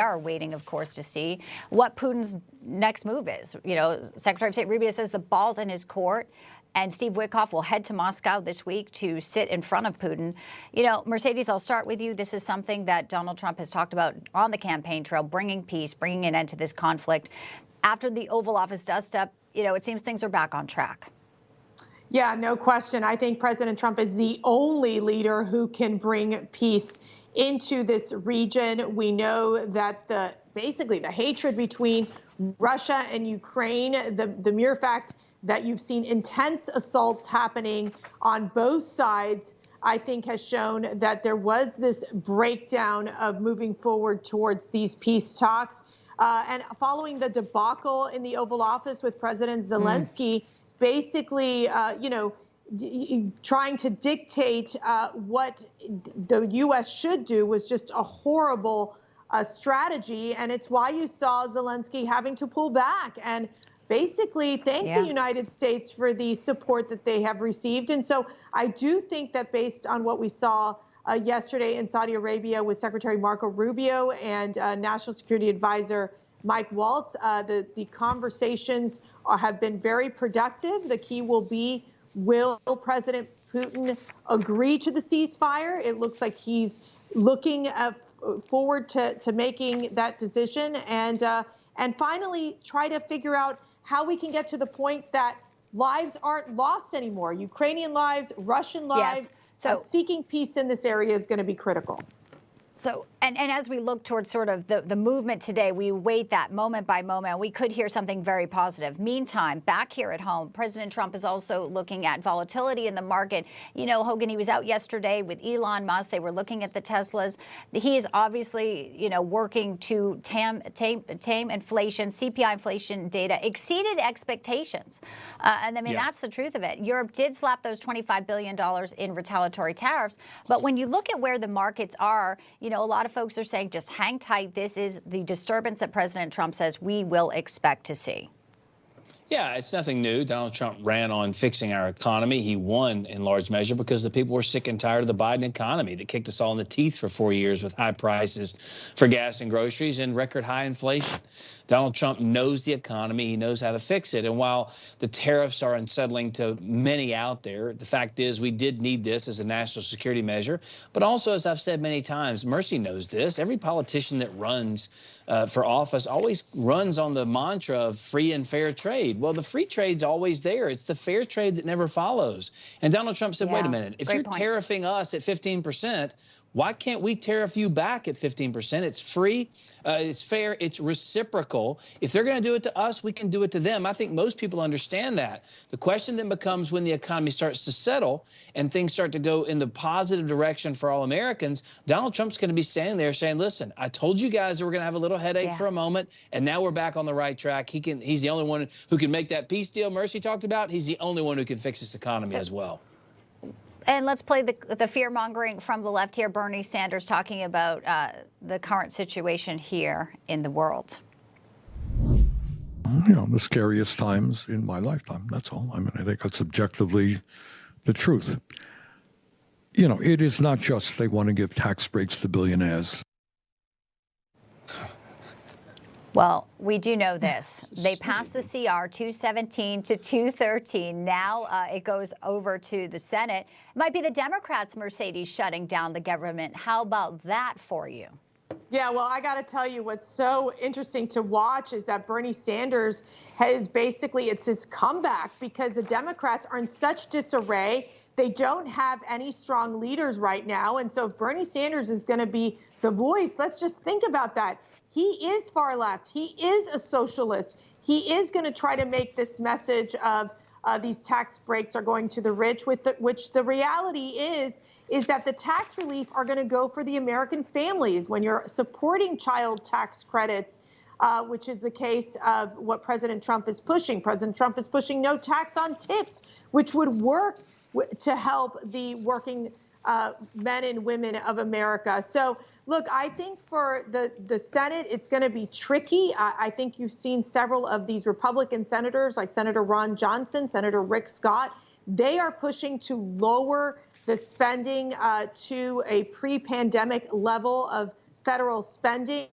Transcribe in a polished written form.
are waiting, of course, to see what Putin's next move is. You know, Secretary of State Rubio says the ball's in his court, and Steve Witkoff will head to Moscow this week to sit in front of Putin. You know, Mercedes, I'll start with you. This is something that Donald Trump has talked about on the campaign trail, bringing peace, bringing an end to this conflict. After the Oval Office dust-up, you know, it seems things are back on track. Yeah, no question. I think President Trump is the only leader who can bring peace into this region. We know that basically the hatred between Russia and Ukraine, the mere fact that you've seen intense assaults happening on both sides, I think has shown that there was this breakdown of moving forward towards these peace talks. And following the debacle in the Oval Office with President Zelensky, basically, trying to dictate what the U.S. should do was just a horrible strategy. And it's why you saw Zelensky having to pull back and basically thank the United States for the support that they have received. And so I do think that based on what we saw yesterday in Saudi Arabia with Secretary Marco Rubio and National Security Advisor Mike Waltz, the conversations have been very productive. The key will be, will President Putin agree to the ceasefire? It looks like he's looking forward to making that decision, and finally try to figure out how we can get to the point that lives aren't lost anymore. Ukrainian lives, Russian lives. So seeking peace in this area is going to be critical. So, and as we look towards sort of the movement today, we wait that moment by moment. We could hear something very positive. Meantime, back here at home, President Trump is also looking at volatility in the market. You know, Hogan, he was out yesterday with Elon Musk. They were looking at the Teslas. He is obviously, you know, working to tame inflation. CPI inflation data exceeded expectations. And I mean, that's the truth of it. Europe did slap those $25 billion in retaliatory tariffs. But when you look at where the markets are, you know, a lot of folks are saying just hang tight. This is the disturbance that President Trump says we will expect to see. Yeah, it's nothing new. Donald Trump ran on fixing our economy. He won in large measure because the people were sick and tired of the Biden economy that kicked us all in the teeth for 4 years with high prices for gas and groceries and record high inflation. Donald Trump knows the economy. He knows how to fix it. And while the tariffs are unsettling to many out there, the fact is we did need this as a national security measure. But also, as I've said many times, Mercy knows this. Every politician that runs for office always runs on the mantra of free and fair trade. Well, the free trade's always there. It's the fair trade that never follows. And Donald Trump said, wait a minute, if you're tariffing us at 15%, why can't we tariff you back at 15%? It's free, it's fair, it's reciprocal. If they're going to do it to us, we can do it to them. I think most people understand that. The question then becomes when the economy starts to settle and things start to go in the positive direction for all Americans, Donald Trump's going to be standing there saying, listen, I told you guys that we're going to have a little headache for a moment, and now we're back on the right track. He's the only one who can make that peace deal Mercy talked about. He's the only one who can fix this economy as well. And let's play the fear-mongering from the left here. Bernie Sanders talking about the current situation here in the world. You know, the scariest times in my lifetime, that's all. I mean, I think that's objectively the truth. You know, it is not just they want to give tax breaks to billionaires. Well, we do know this. They passed the CR 217 to 213. Now it goes over to the Senate. It might be the Democrats, Mercedes, shutting down the government. How about that for you? Yeah, well, I got to tell you what's so interesting to watch is that Bernie Sanders has basically, it's his comeback because the Democrats are in such disarray. They don't have any strong leaders right now. And so if Bernie Sanders is going to be the voice, let's just think about that. He is far left. He is a socialist. He is going to try to make this message of these tax breaks are going to the rich, which the reality is that the tax relief are going to go for the American families when you're supporting child tax credits, which is the case of what President Trump is pushing. President Trump is pushing no tax on tips, which would work to help the working men and women of America. So, look, I think for the Senate, it's going to be tricky. I think you've seen several of these Republican senators, like Senator Ron Johnson, Senator Rick Scott. They are pushing to lower the spending to a pre-pandemic level of federal spending.